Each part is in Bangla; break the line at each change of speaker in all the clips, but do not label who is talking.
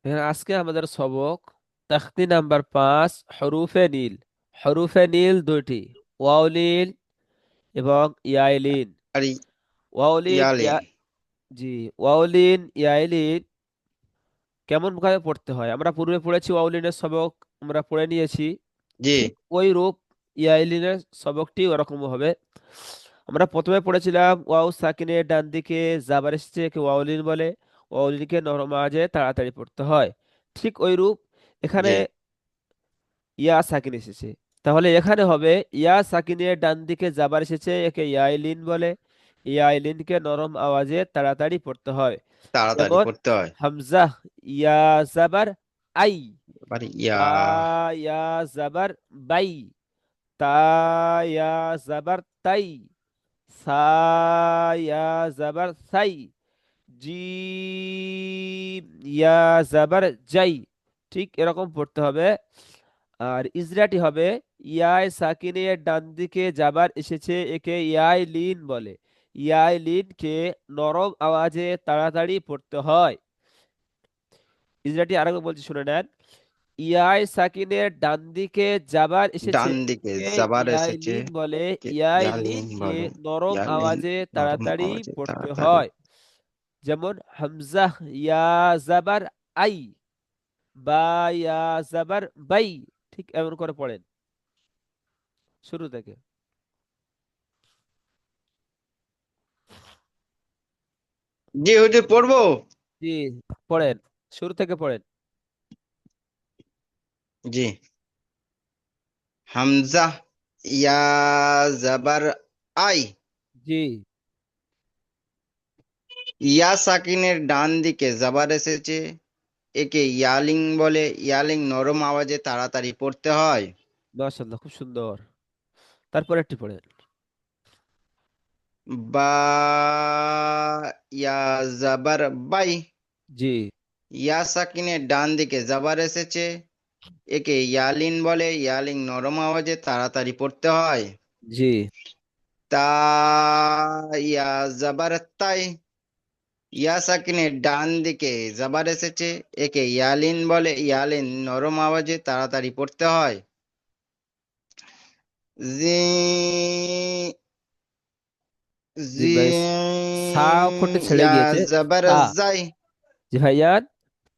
আজকে আমাদের সবক তাখতি নাম্বার 5, হরুফে নীল। হরুফে নীল দুইটি, ওয়াউলিন এবং ইয়াইলিন।
আর
ওয়াউলিন
ইয়ালিন।
জি, ওয়াউলিন ইয়াইলিন কেমন ভাবে পড়তে হয় আমরা পূর্বে পড়েছি। ওয়াউলিনের সবক আমরা পড়ে নিয়েছি।
জি
ঠিক ওই রূপ ইয়াইলিনের সবকটি ওরকম হবে। আমরা প্রথমে পড়েছিলাম ওয়াও সাকিনের ডান দিকে জাবার এসেছে, একে ওয়াউলিন বলে। ওয়াউলিনকে নরম আওয়াজে তাড়াতাড়ি পড়তে হয়। ঠিক ওই রূপ এখানে
জি
ইয়া সাকিন এসেছে, তাহলে এখানে হবে ইয়া সাকিনের ডান দিকে জাবার এসেছে, একে ইয়াইলিন বলে। ইয়াইলিনকে নরম আওয়াজে তাড়াতাড়ি পড়তে হয়।
তাড়াতাড়ি
যেমন
পড়তে হয়।
হামজা ইয়া জাবার আই,
আবার ইয়া।
বা ইয়া জাবার বাই, তা ইয়া জাবার তাই, সা ইয়া জাবার সাই, জিম ইয়া জাবার জাই। ঠিক এরকম পড়তে হবে। আর ইজরাটি হবে ইয়ায় সাকিনের ডান দিকে যাবার এসেছে, একে ইয়াই লিন বলে। ইয়াই লিনকে নরম আওয়াজে তাড়াতাড়ি পড়তে হয়। ইজরাটি আরেকবার বলছি, শুনে নেন। ইয়ায় সাকিনের ডান দিকে যাবার এসেছে,
ডান দিকে
একে
যাবার
ইয়াই
এসেছে,
লিন বলে।
কে
ইয়াই
ইয়ালিন
লিনকে
বলে।
নরম
ইয়ালিন
আওয়াজে
নরম
তাড়াতাড়ি
আওয়াজে
পড়তে
তাড়াতাড়ি।
হয়। যেমন হামজা ইয়া জাবার আই, বা ইয়া জাবার বাই। ঠিক এমন করে পড়েন শুরু থেকে।
জি হুজুর পড়বো।
জি, পড়েন, শুরু থেকে পড়েন।
জি। হামজা ইয়া জাবার আই।
জি
ইয়া সাকিনের ডান দিকে জাবার এসেছে, একে ইয়ালিং বলে। ইয়ালিং নরম আওয়াজে তাড়াতাড়ি পড়তে হয়।
মাশাআল্লাহ, খুব সুন্দর। তারপর একটি পড়েন।
বা ইয়া জাবার বাই।
জি
ইয়া সাকিনের ডান দিকে জাবার এসেছে, একে ইয়ালিন বলে। ইয়ালিন নরম আওয়াজে তাড়াতাড়ি পড়তে হয়।
জি
তা ইয়া জাবার তাই। ইয়া সাকিনের ডান দিকে জাবার এসেছে, একে ইয়ালিন বলে। ইয়ালিন নরম আওয়াজে তাড়াতাড়ি পড়তে হয়। জি
জি
জি
ভাই, সা অক্ষরটি ছেড়ে
ইয়া
গিয়েছে।
জাবার
সা,
যাই।
জি ভাইয়ান,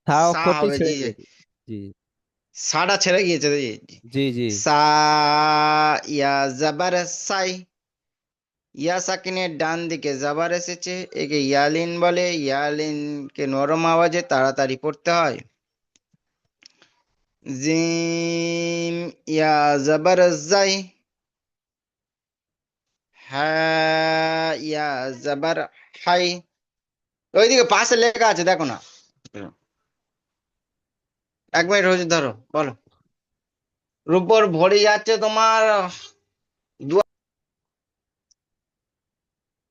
সা
সা
অক্ষরটি
হবে
ছেড়ে
জি।
গিয়েছে। জি
সাটা ছেড়ে গিয়েছে জি।
জি জি
সা ইয়া জাবার সাই। ইয়া সাকিনের ডান দিকে জাবার এসেছে, একে ইয়ালিন বলে। ইয়ালিনকে নরম আওয়াজে তাড়াতাড়ি পড়তে হয়। জিম ইয়া জাবার যাই। হ্যাঁ ইয়া জাবার হাই। ওইদিকে পাশে লেখা আছে দেখো না। 1 মিনিট হচ্ছে, ধরো বলো। রূপর ভরে যাচ্ছে তোমার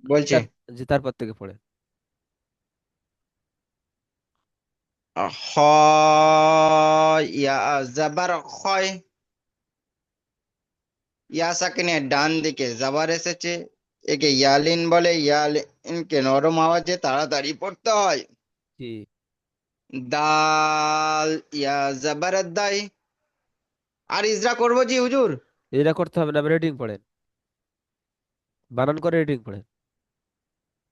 বলছে।
তার জি তারপর থেকে পড়েন।
হ ইয়া জাবার হয়। ইয়া সাকিনের ডান দিকে জাবার এসেছে, একে ইয়ালিন বলে। ইয়ালিনকে নরম আওয়াজে তাড়াতাড়ি পড়তে হয়।
জি,
দাল ইয়া জাবার দাই। আর ইজরা করবো জি হুজুর।
এটা করতে হবে না, রিডিং পড়েন, বানান করে রিডিং পড়েন।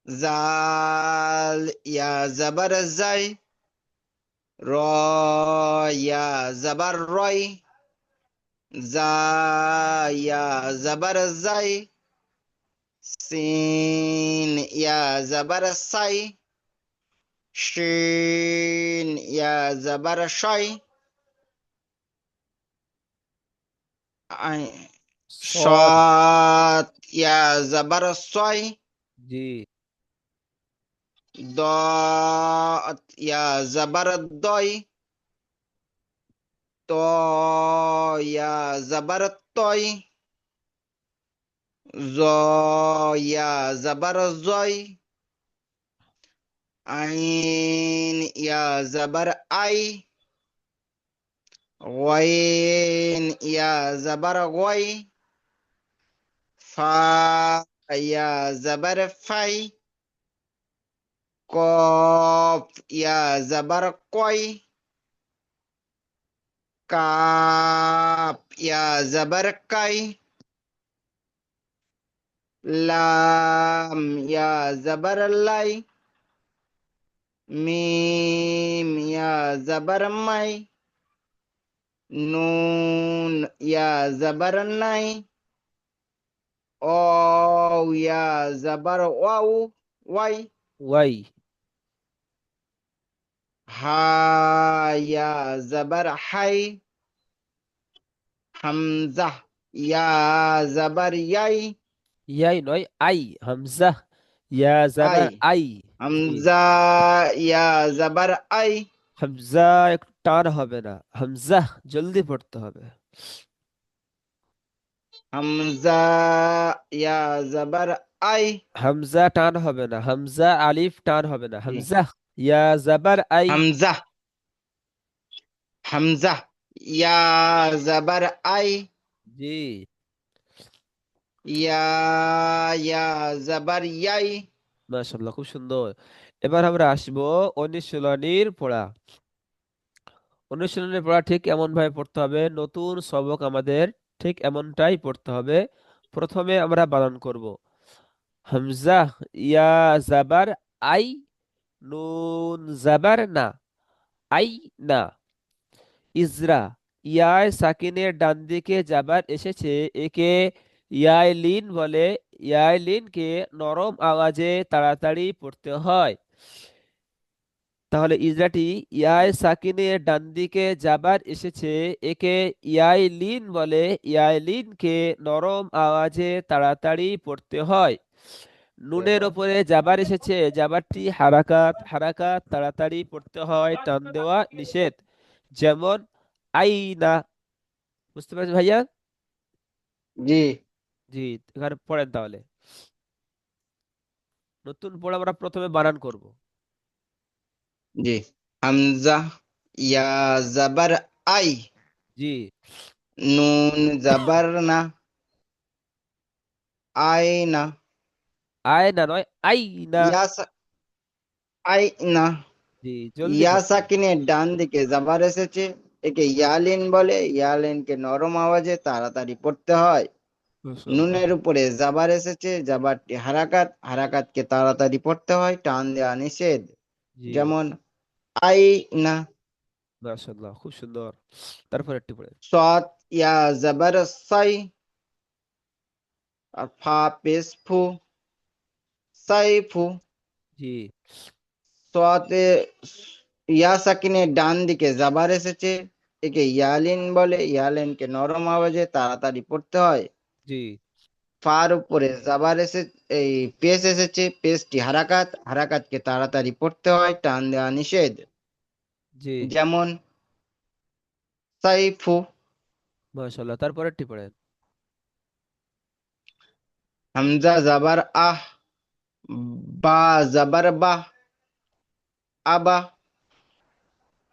জাল ইয়া জাবার যাই। র ইয়া জাবার রয়। জা ইয়া জাবার যাই। Scene yeah জাবার Sai. Shin yeah জাবার shy. I-
সদ,
সাত ইয়া জাবার ছয়।
জি
দত ইয়া জাবার দয়। ত ইয়া জাবার তয়। জ ইয়া জাবার জয়। আইন ইয়া জাবার আই। গইন ইয়া জাবার গয়। ফা ইয়া জাবার ফাই। কফ ইয়া জাবার কয়। কাপ ইয়া জবর কাই, লাম ইয়া জবর লাই, মিম ইয়া জবর মাই, নুন ইয়া জবর নাই, ও ইয়া জবর ওয়াও ওয়াই,
ওয়াই।
হা ইয়া জবর হাই, হামজা ইয়া জবর ইয়াই,
ইয়াই নয়, আই। হামজা ইয়া
আই,
জাবার আই। জি।
হামজা ইয়া জবর আই,
হামজা একটু টান হবে না, হামজা জলদি পড়তে হবে।
হামজা ইয়া জবর আই,
হামজা টান হবে না, হামজা আলিফ টান হবে না,
জি,
হামজা ইয়া জাবার আই।
হামজা, হামজা ইয়া জবর আই,
জি।
ইয়া ইয়া জবর ইয়াই,
মাশাআল্লাহ, খুব সুন্দর। এবার আমরা আসবো অনুশীলনীর পড়া। অনুশীলনের পড়া ঠিক এমন ভাবে পড়তে হবে, নতুন সবক আমাদের ঠিক এমনটাই পড়তে হবে। প্রথমে আমরা বানান করব। হামজা ইয়া জাবার আই, নুন জাবার না, আই না। ইজরা ইয়ায় সাকিনের ডান দিকে যাবার এসেছে, একে ইয়ায় লিন বলে। ইয়ায় লিনকে নরম আওয়াজে তাড়াতাড়ি পড়তে হয়। তাহলে ইজরাটি ইয়ায় সাকিনের ডান দিকে যাবার এসেছে, একে ইয়াই লিন বলে। ইয়াই লিনকে নরম আওয়াজে তাড়াতাড়ি পড়তে হয়। নুনের ওপরে যাবার এসেছে, যাবারটি হারাকাত, হারাকাত তাড়াতাড়ি পড়তে হয়, টান দেওয়া নিষেধ। যেমন আইনা। বুঝতে পারছি ভাইয়া?
জি,
জি। এখানে পড়েন তাহলে। নতুন পড়া আমরা প্রথমে বানান করব।
জি, হামজা ইয়া জবর আই,
জি।
নুন জবর না, আই না,
আয়না নয়, আইনা।
ইয়া আই না,
জি, জলদি
ইয়া
পড়তে হবে।
সাকিনের ডান দিকে জবর এসেছে, একে ইয়ালিন বলে। ইয়ালিনকে নরম আওয়াজে তাড়াতাড়ি পড়তে হয়।
মাশাআল্লাহ।
নুনের উপরে জাবার এসেছে, জাবারটি হারাকাত, হারাকাতকে তাড়াতাড়ি পড়তে হয়, টান দেওয়া নিষেধ।
জি।
যেমন আই না।
মাশাআল্লাহ, খুব সুন্দর। তারপর একটু পড়ে।
সৎ ইয়া জবর সাই, আর ফা পেশ ফু, সাইফু।
জি।
সতে ইয়া সাকিনের ডান দিকে জাবার এসেছে, একে ইয়ালিন বলে। ইয়ালিনকে নরম আওয়াজে তাড়াতাড়ি পড়তে হয়।
জি।
ফার উপরে জাবার এসে এই পেশ এসেছে, পেশটি হারাকাত, হারাকাতকে তাড়াতাড়ি পড়তে হয়, টান দেওয়া নিষেধ।
জি।
যেমন সাইফু।
মাশাআল্লাহ, তারপর একটু পড়েন।
হামজা জাবার আহ, বা জাবার বাহ, আবা।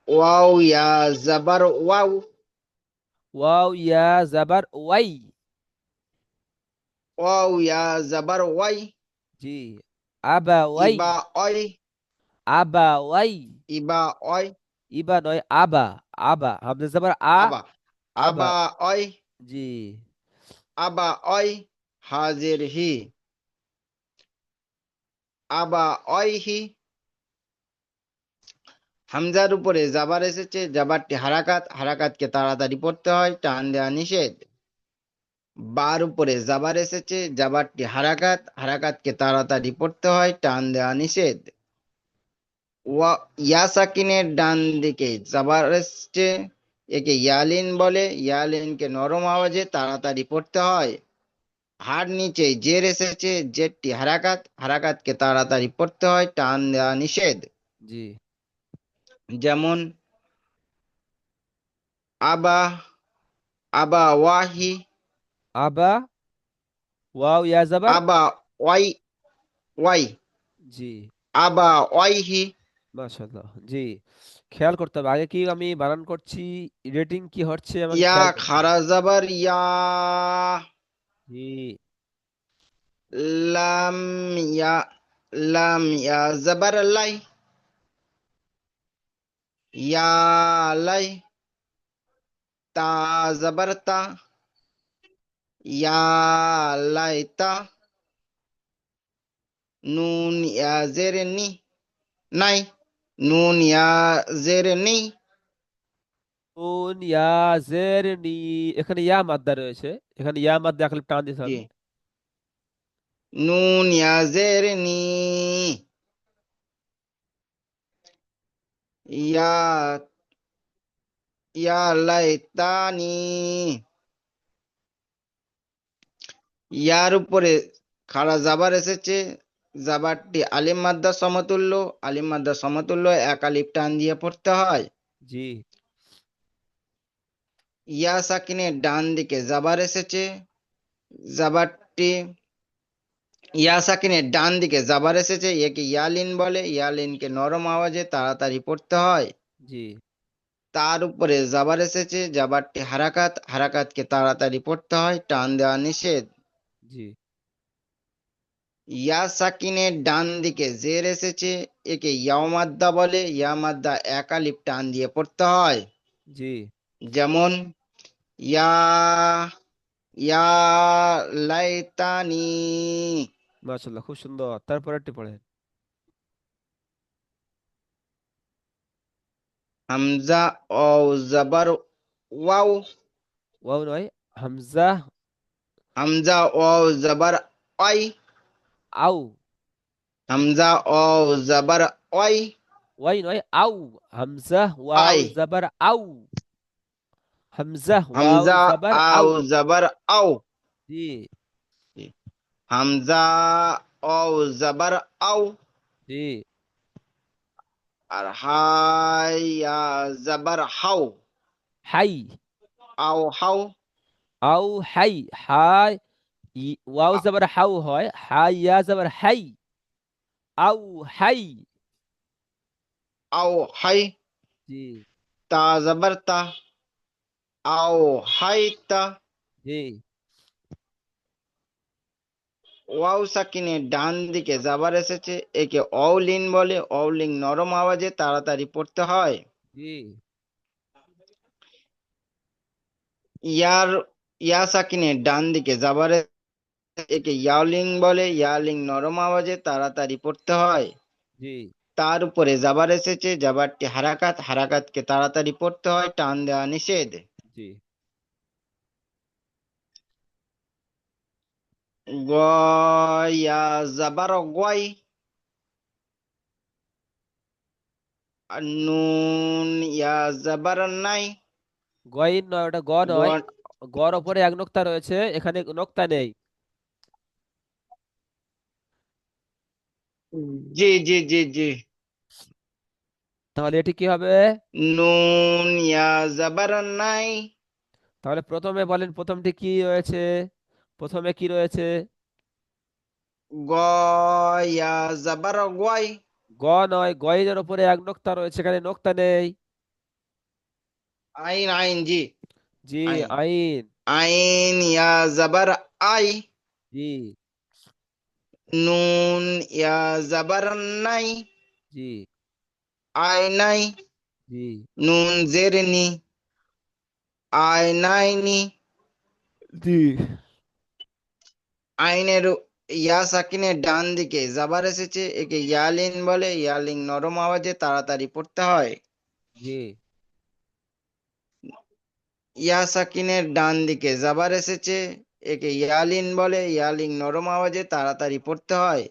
ওয়াও ইয়া জাবার ওয়াও,
ওয়াও ইয়া জাবার ওয়াই।
ওয়াও ইয়া জাবার ওয়াই।
জি। আবা ওয়াই।
ইবা অয়,
আবা ওয়াই।
ইবা অয়,
ইবা নয়, আবা। আবা হামজা জাবার আ।
আবা,
আবা।
আবা অয়,
জি।
আবা অয়। হাজির হি, আবা অয় হি। হামজার উপরে জাবার এসেছে, জাবারটি হারাকাত, হারাকাতকে তাড়াতাড়ি পড়তে হয়, টান দেওয়া নিষেধ। বার উপরে জাবার এসেছে, জাবারটি হারাকাত, হারাকাতকে তাড়াতাড়ি পড়তে হয়, টান দেওয়া নিষেধ। ওয়া ইয়া সাকিনের ডান দিকে জাবার এসেছে, একে ইয়ালিন বলে। ইয়ালিনকে নরম আওয়াজে তাড়াতাড়ি পড়তে হয়। হার নিচে জের এসেছে, জেরটি হারাকাত, হারাকাতকে তাড়াতাড়ি পড়তে হয়, টান দেওয়া নিষেধ।
জি।
যেমন আবা, আবা ওয়াহি,
আবা ওয়াও ইয়া জাবার।
আবা ওয়াই, ওয়াই,
জি।
আবা ওয়াইহি।
মাশাআল্লাহ। জি। খেয়াল করতে হবে, আগে কি আমি বানান করছি, রেটিং কি হচ্ছে আমাকে
ইয়া
খেয়াল করতে হবে।
খারা জাবার ইয়া,
জি।
লাম ইয়া, লাম ইয়া জাবার লাই, ইয়া লাই, তা জবর তা, ইয়া লাইতা, নুন ইয়া জের নি, নাই, নুন ইয়া জের নি।
নুন ইয়া জের নি, এখানে ইয়া মাদ্দা রয়েছে, এখানে ইয়া মাদ্দা এক লিপ টান দিতে
জি,
হবে।
নুন ইয়া জের নি, ইয়া ইয়া লাইতানি, ইয়ার উপরে খাড়া জাবার এসেছে, জাবারটি আলিম মাদ্দা সমতুল্য, আলিম মাদ্দা সমতুল্য এক আলিফ টান দিয়ে পড়তে হয়।
জি
ইয়া সাকিনের ডান দিকে জাবার এসেছে, জাবারটি ইয়া সাকিনের ডান দিকে জাবার এসেছে, একে ইয়ালিন বলে, ইয়ালিনকে নরম আওয়াজে তাড়াতাড়ি পড়তে হয়।
জি
তার উপরে জাবার এসেছে, জাবারটি হারাকাত, হারাকাতকে তাড়াতাড়ি পড়তে হয়, টান দেওয়া নিষেধ।
জি
ইয়া সাকিনের ডান দিকে জের এসেছে, একে ইয়াও মাদ্দা বলে, ইয়া মাদ্দা এক আলিফ টান দিয়ে পড়তে হয়।
জি
যেমন ইয়া ইয়া লাইতানি,
মাশাআল্লাহ, খুব সুন্দর। তারপর একটি পড়েন।
হামজা ও জবর ওয়াও,
ওয়াও নয়, হামজা।
হামজা ও জবর আই,
আউ,
হামজা ও জবর আই,
ওয়াই নয়, আউ। হামজা ওয়াও
আই,
জাবার আউ, হামজা ওয়াও
হামজা
জাবার
আও
আউ।
জবর আও,
জি
হামজা ও জবর আও।
জি
আর হাইয়া জবর হাও,
হাই,
আও হাও,
আউ হাই, হাই। ওয়াও জাবার হাউ হয়, হাই ইয়া জাবার হাই, আউ হাই।
আও হাই,
জি
তা জবর তা, আও হাই তা।
জি
ওয়াও সাকিনের ডান দিকে জাবার এসেছে, একে অউলিন বলে, অউলিন নরম আওয়াজে তাড়াতাড়ি পড়তে হয়।
জি
ইয়ার ইয়া সাকিনের ডান দিকে জাবার একে ইয়াওলিং বলে, ইয়ালিং নরম আওয়াজে তাড়াতাড়ি পড়তে হয়।
জি
তার উপরে জাবার এসেছে, জাবারটি হারাকাত, হারাকাতকে তাড়াতাড়ি পড়তে হয়, টান দেওয়া নিষেধ।
জি
গয়া জাবার গয়, আর নুন ইয়া জাবার নাই,
গইন নয়, ওটা গ
গ
নয়। গর ওপরে এক নোক্তা রয়েছে, এখানে নোক্তা নেই।
জি জি জি জি,
তাহলে এটি কি হবে?
নুন ইয়া জাবার নাই,
তাহলে প্রথমে বলেন, প্রথমটি কি রয়েছে? প্রথমে কি রয়েছে?
গয়া জাবার গয়,
গ নয়, গইনের ওপরে এক নোক্তা রয়েছে, এখানে নোক্তা নেই।
আইন আইন জি,
জি
আইন,
আইন।
আইন ইয়া জাবার আই,
জি
নুন ইয়া জাবার নাই,
জি
আই নাই,
জি
নুন জের নি, আই নাই নি।
জি
আইনের ইয়া সাকিনের ডান দিকে জাবার এসেছে, একে ইয়ালিন বলে, ইয়ালিন নরম আওয়াজে তাড়াতাড়ি পড়তে হয়।
জি
ইয়া সাকিনের ডান দিকে জাবার এসেছে, একে ইয়ালিন বলে, ইয়ালিন নরম আওয়াজে তাড়াতাড়ি পড়তে হয়।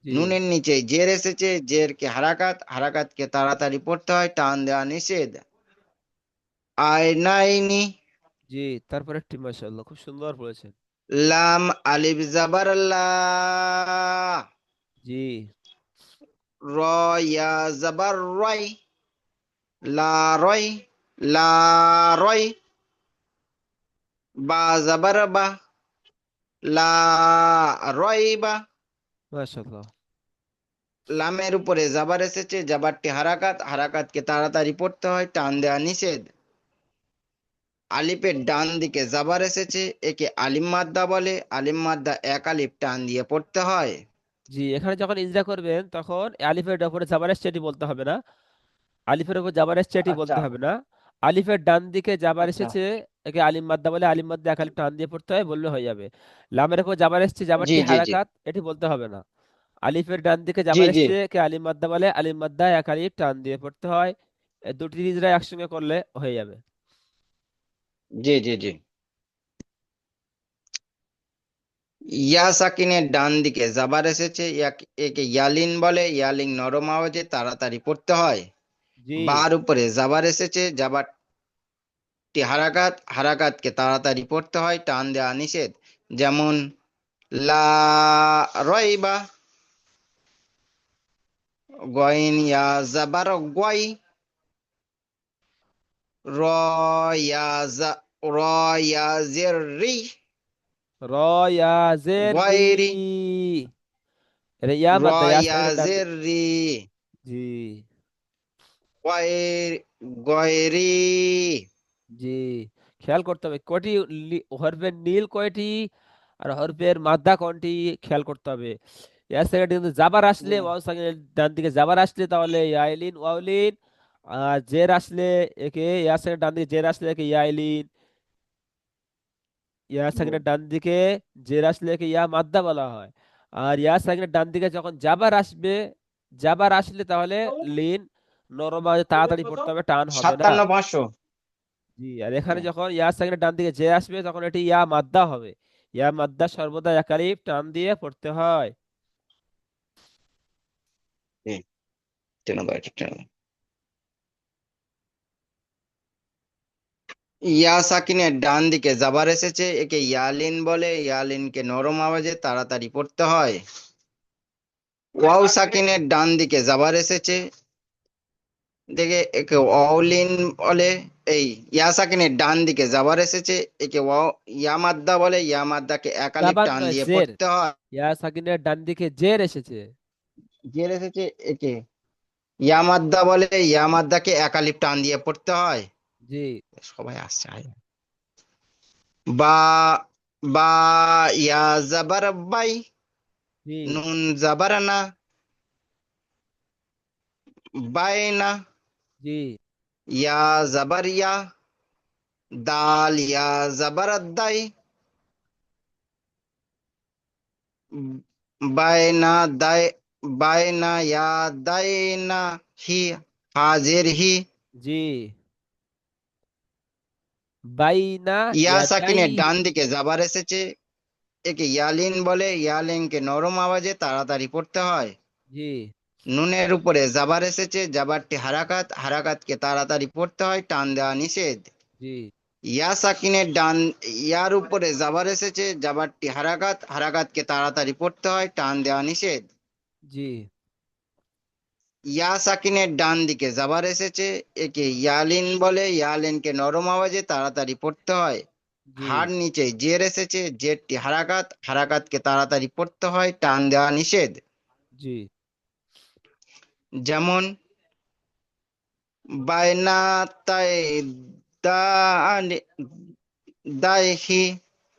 জি
নুনের নিচে জের এসেছে, জেরকে হারাকাত, হারাকাতকে তাড়াতাড়ি পড়তে হয়, টান দেওয়া নিষেধ। আয় নাইনি,
জি তারপর একটি, মাশাআল্লাহ, খুব সুন্দর পড়েছেন।
লাম আলিফ জাবার লা,
জি
র ইয়া জাবার রয়, লা রয়, লা রয়, বা জাবার বা, লা রয় বা।
মাশাআল্লাহ।
লামের উপরে জাবার এসেছে, জাবারটি হারাকাত, হারাকাতকে তাড়াতাড়ি পড়তে হয়, টান দেওয়া নিষেধ। আলিফের ডান দিকে জাবার এসেছে, একে আলিম মাদ্দা বলে, আলিম মাদ্দা এক আলিফ টান দিয়ে পড়তে হয়।
জি, এখানে যখন ইজরা করবেন তখন আলিফের উপরে জাবার এসছে এটি বলতে হবে না, আলিফের উপর জাবার এসছে এটি
আচ্ছা
বলতে হবে না। আলিফের ডান দিকে জাবার
আচ্ছা
এসেছে, একে আলিম মাদ্দা বলে, আলিম মাদ্দা এক আলিফ টান দিয়ে পড়তে হয়, বললে হয়ে যাবে। লামের উপর জাবার এসছে,
জি
জাবারটি
জি জি
হারাকাত, এটি বলতে হবে না। আলিফের ডান দিকে
জি
জাবার
জি
এসছে, একে আলিম মাদ্দা বলে, আলিম মাদ্দা এক আলিফ টান দিয়ে পড়তে হয়। এই দুটি ইজরা একসঙ্গে করলে হয়ে যাবে।
জি জি জি। ইয়া সাকিনের ডান দিকে জাবার এসেছে, একে ইয়ালিন বলে, ইয়ালিন নরম আওয়াজে তাড়াতাড়ি পড়তে হয়।
জি।
বার উপরে জাবার এসেছে, জাবারটি হারাকাত, হারাকাতকে তাড়াতাড়ি পড়তে হয়, টান দেওয়া নিষেধ। যেমন লা রয়বা, গইন ইয়া জাবার গয়, র ইয়া জা র ইয়া জের রি,
র ইয়া জের রি।
গয়রি,
এটা ইয়া
র
মাদ্দা, ইয়া
ইয়া
সাকিনের ডান
জের
দিকে।
রি,
জি।
গয়ের গয়রি।
জি। খেয়াল করতে হবে কয়টি হরফের নীল কয়টি, আর হরফের মাদ্দা কোনটি, খেয়াল করতে হবে। এর সেকেন্ড কিন্তু জাবার আসলে,
হুম,
ওয়াও সাকিনের ডান দিকে জাবার আসলে তাহলে ইয়াইলিন ওয়াউলিন। আর জের আসলে একে, ইয়ার সাকিনের ডান দিকে জের আসলে একে ইয়াইলিন। ইয়ার
হুম,
সাকিনের ডান দিকে জের আসলে একে ইয়া মাদ্দা বলা হয়। আর ইয়ার সাকিনের ডান দিকে যখন জাবার আসবে, জাবার আসলে তাহলে লিন, নরম আওয়াজে তাড়াতাড়ি পড়তে হবে, টান হবে না।
57,500।
জি। আর এখানে যখন ইয়ার সাকিনের ডান দিকে জে আসবে তখন এটি ইয়া মাদ্দা হবে। ইয়া মাদ্দা সর্বদা একালিফ টান দিয়ে পড়তে হয়।
হুম, 93। ইয়া সাকিনের ডান দিকে জাবার এসেছে, একে ইয়ালিন বলে, ইয়ালিনকে নরম আওয়াজে তাড়াতাড়ি পড়তে হয়। ওয়াও সাকিনের ডান দিকে জাবার এসেছে, দেখে একে ওয়াওলিন বলে। এই ইয়া সাকিনের ডান দিকে জাবার এসেছে, একে ওয়াও ইয়া মাদ্দা বলে, ইয়া মাদ্দাকে এক আলিফ
জাবার
টান
নয়,
দিয়ে
জের।
পড়তে হয়।
ইয়া সাকিনের ডান দিকে জের এসেছে।
জের এসেছে, একে ইয়া মাদ্দা বলে, ইয়া মাদ্দাকে এক আলিফ টান দিয়ে পড়তে হয়।
জি।
সবাই আসছে আয়। বা বা ইয়া জাবার বাই,
জি।
নুন জাবার না, বাইনা,
জি।
ইয়া জাবার ইয়া, দাল ইয়া জাবার দাই, বাইনা দাই, বাইনা ইয়া দাইনা, হি হাজির হি।
জি। বাইনা
ইয়া সাকিনের
ইয়াদাইহি।
ডান দিকে জাবার এসেছে, একে ইয়ালিন বলে, ইয়ালিনকে নরম আওয়াজে তাড়াতাড়ি পড়তে হয়।
জি।
নুনের উপরে জাবার এসেছে, জাবারটি হারাকাত, হারাকাতকে তাড়াতাড়ি পড়তে হয়, টান দেওয়া নিষেধ।
জি।
ইয়া সাকিনের ডান, ইয়ার উপরে জাবার এসেছে, জাবারটি হারাকাত, হারাকাতকে তাড়াতাড়ি পড়তে হয়, টান দেওয়া নিষেধ।
জি।
ইয়া সাকিনের ডান দিকে জাবার এসেছে, একে ইয়ালিন বলে, ইয়ালিনকে নরম আওয়াজে তাড়াতাড়ি পড়তে হয়।
জি।
হার নিচে জের এসেছে, জেরটি হারাকাত, হারাকাতকে তাড়াতাড়ি পড়তে হয়, টান দেওয়া নিষেধ।
জি।
যেমন বায়নাতাই দা দাইহি,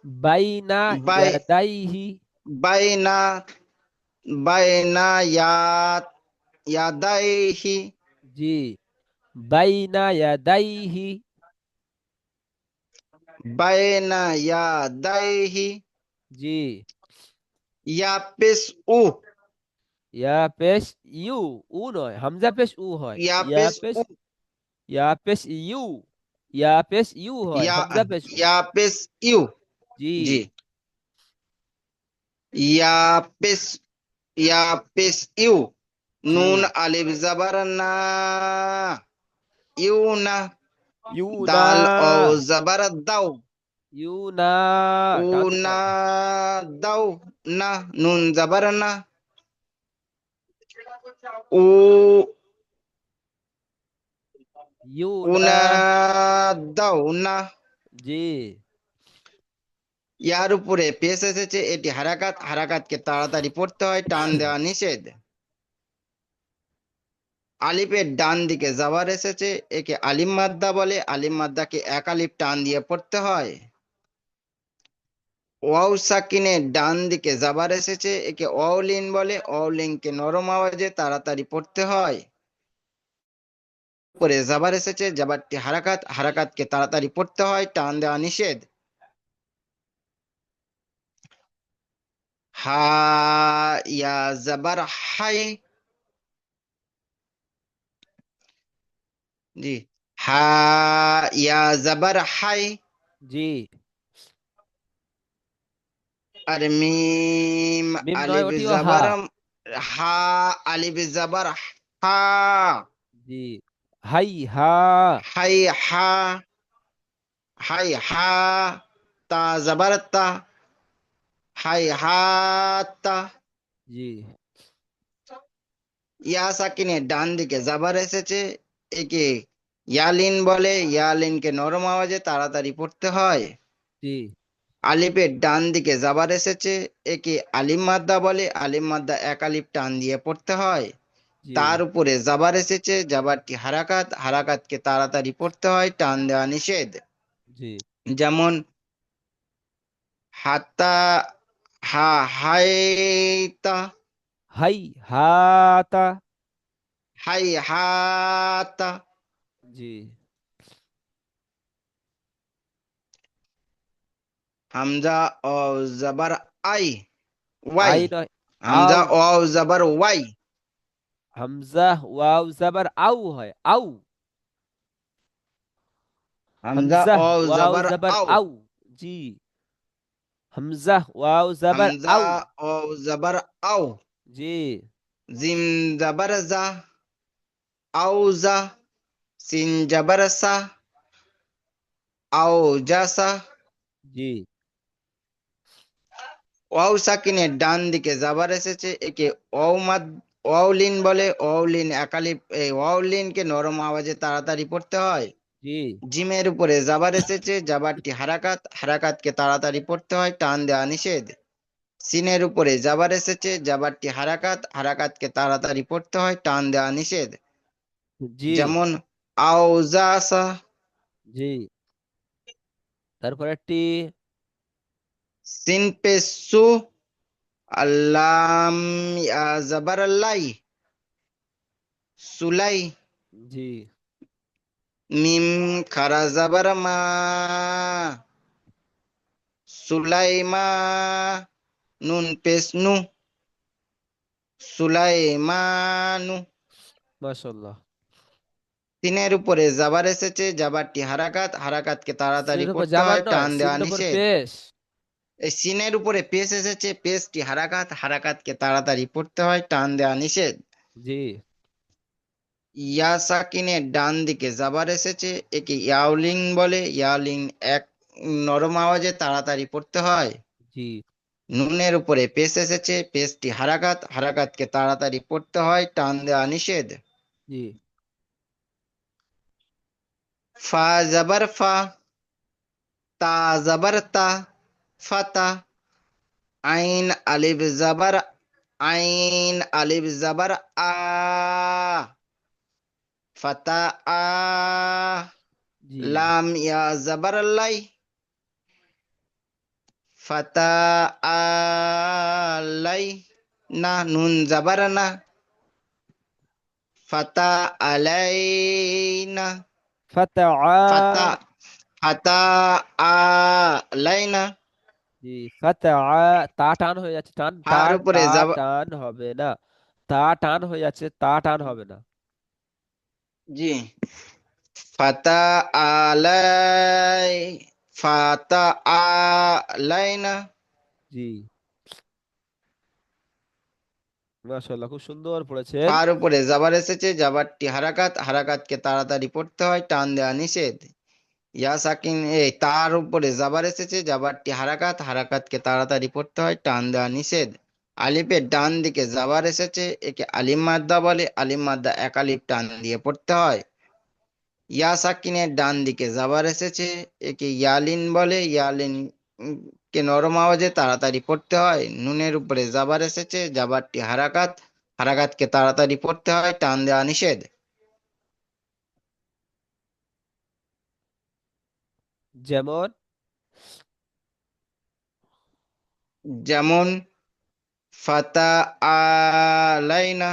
বাইনা
বাই
ইয়াদাইহি।
বাইনা বাইনা ইয়াদাইহি,
জি। বাইনা ইয়াদাইহি।
বাইনা ইয়াদাইহি।
জি।
ইয়াপিস উ,
ইয়া পেশ ইউ। উ নয়, হামজা পেশ উ হয়। ইয়া
ইয়াপিস
পেশ,
উ,
ইয়া পেশ ইউ। ইয়া পেশ ইউ হয়,
ইয়া
হামজা পেশ উ।
ইয়াপিস ইউ।
জি।
জি। ইয়াপিস ইয়াপিস ইউ,
জি।
নুন আলিফ জাবার না, ইউ না,
ইউনা।
দাল ও জাবার দাও,
ইউনা।
উ
টান দিতে
না
হবে।
দাও, না, নুন জাবার না, উ
ইউনা।
উনা দাও না।
জি।
ইয়ার উপরে পেশ এসেছে, এটি হারাকাত, হারাকাতকে তাড়াতাড়ি পড়তে হয়, টান দেওয়া নিষেধ। আলিফের ডান দিকে জাবার এসেছে, একে আলিম মাদ্দা বলে, আলিম মাদ্দাকে এক আলিফ টান দিয়ে পড়তে হয়। ওয়াও সাকিনের ডান দিকে জাবার এসেছে, একে অলিন বলে, অলিনকে নরম আওয়াজে তাড়াতাড়ি পড়তে হয়। উপরে জাবার এসেছে, জাবারটি হারাকাত, হারাকাতকে তাড়াতাড়ি পড়তে হয়, টান দেওয়া নিষেধ। হা ইয়া জাবার হাই। জি, হা ইয়া জাবার হাই।
জি।
আর মিম
মিম নয়,
আলিফ
ওটিও হা।
জাবার হা, আলিফ জাবার হা।
জি। হাই হা।
হাই হা, হাই হা, তা জাবার তা, হাই হাতা।
জি।
ইয়া সাকিনের ডান দিকে জাবার এসেছে, একে ইয়ালিন বলে, ইয়ালিনকে নরম আওয়াজে তাড়াতাড়ি পড়তে হয়।
জি।
আলিফের ডান দিকে জাবার এসেছে, একে আলিম মাদ্দা বলে, আলিম মাদ্দা এক আলিফ টান দিয়ে পড়তে হয়।
জি।
তার উপরে জাবার এসেছে, জাবারটি হারাকাত, হারাকাতকে তাড়াতাড়ি পড়তে হয়, টান দেওয়া নিষেধ।
জি।
যেমন হাত্তা, হা হাইতা,
হাই হাতা।
হাই হাতা।
জি।
হামজা ও জাবার আই, ওয়াই।
আই নয়,
হামজা
আউ।
ও জাবার ওয়াই।
হামজা ওয়াও জাবার আউ হয়, আউ।
হামজা
হামজা
ও
ওয়াও
জাবার
জাবার
আও।
আউ। জি। হামজা ওয়াও জাবার
হামজা
আউ।
ও জাবার আও।
জি।
জিম জাবার জা, আও জা। সিন জাবার সা, আও জাসা।
জি।
ওয়াও সাকিনের ডান দিকে জাবার এসেছে, একে ওয়াও মাদ, ওয়াওলিন বলে, ওয়াওলিন একালিপ, এই ওয়াওলিনকে নরম আওয়াজে তাড়াতাড়ি পড়তে হয়।
জি।
জিমের উপরে জাবার এসেছে, জাবারটি হারাকাত, হারাকাতকে তাড়াতাড়ি পড়তে হয়, টান দেওয়া নিষেধ। সিনের উপরে জাবার এসেছে, জাবারটি হারাকাত, হারাকাতকে তাড়াতাড়ি পড়তে হয়, টান দেওয়া নিষেধ।
জি।
যেমন আওজাসা।
জি। তারপর একটি।
সিন পে সু, আল্লাম ইয়া জাবার লাই, সুলাই।
জি।
মিম খারা জাবার মা, সুলাইমা। নুন পেশ নু, সুলাইমানু।
মাশাআল্লাহ।
সিনের উপরে জাবার এসেছে, জাবারটি হারাকাত, হারাকাতকে তাড়াতাড়ি
সিনের উপর
পড়তে
জাবার
হয়,
নয়,
টান দেওয়া
সিনের উপর
নিষেধ।
পেশ।
এই সিনের উপরে পেশ এসেছে, পেশটি হারাকাত, হারাকাতকে তাড়াতাড়ি পড়তে হয়, টান দেওয়া নিষেধ।
জি।
ইয়া সাকিনের ডান দিকে জাবার এসেছে, একে ইয়াওলিং বলে, ইয়াওলিং এক নরম আওয়াজে তাড়াতাড়ি পড়তে হয়।
জি।
নুনের উপরে পেশ এসেছে, পেশটি হারাকাত, হারাকাতকে তাড়াতাড়ি পড়তে হয়, টান দেওয়া নিষেধ।
জি।
ফা জাবার ফা, তা জাবার তা, ফাতা। আইন আলিফ জাবার, আইন আলিফ জাবার আ, ফাতা আ।
জি।
লাম ইয়া জাবার লাই, ফাতা আলাই। না, নুন জাবার না, ফাতা আলাইনা।
ফাতাআ।
ফাতা, ফাতা আলাইনা।
জি। ফাতাআ। তা টান হয়ে যাচ্ছে, টান
আর
টান তা
উপরে যাব।
টান হবে না। তা টান হয়ে যাচ্ছে, তা টান হবে না।
জি, ফাতা আলাই, ফাতা আলাইনা।
জি। মাশাআল্লাহ, খুব সুন্দর পড়েছেন।
ফার উপরে জাবার এসেছে, জাবারটি হারাকাত, হারাকাতকে তাড়াতাড়ি পড়তে হয়, টান দেওয়া নিষেধ। ইয়া সাকিন, এই তার উপরে জাবার এসেছে, জাবারটি হারাকাত, হারাকাতকে তাড়াতাড়ি পড়তে হয়, টান দেওয়া নিষেধ। আলিফের ডান দিকে জাবার এসেছে, একে আলিম মাদ্দা বলে, আলিম মাদ্দা এক আলিফ টান দিয়ে পড়তে হয়। ইয়া সাকিনের ডান দিকে জাবার এসেছে, একে ইয়ালিন বলে, ইয়ালিন কে নরম আওয়াজে তাড়াতাড়ি পড়তে হয়। নুনের উপরে জাবার এসেছে, জাবারটি হারাকাত, হারাকাতকে তাড়াতাড়ি পড়তে হয়, টান দেওয়া নিষেধ।
যেমন।
যেমন ফাতা আলাইনা।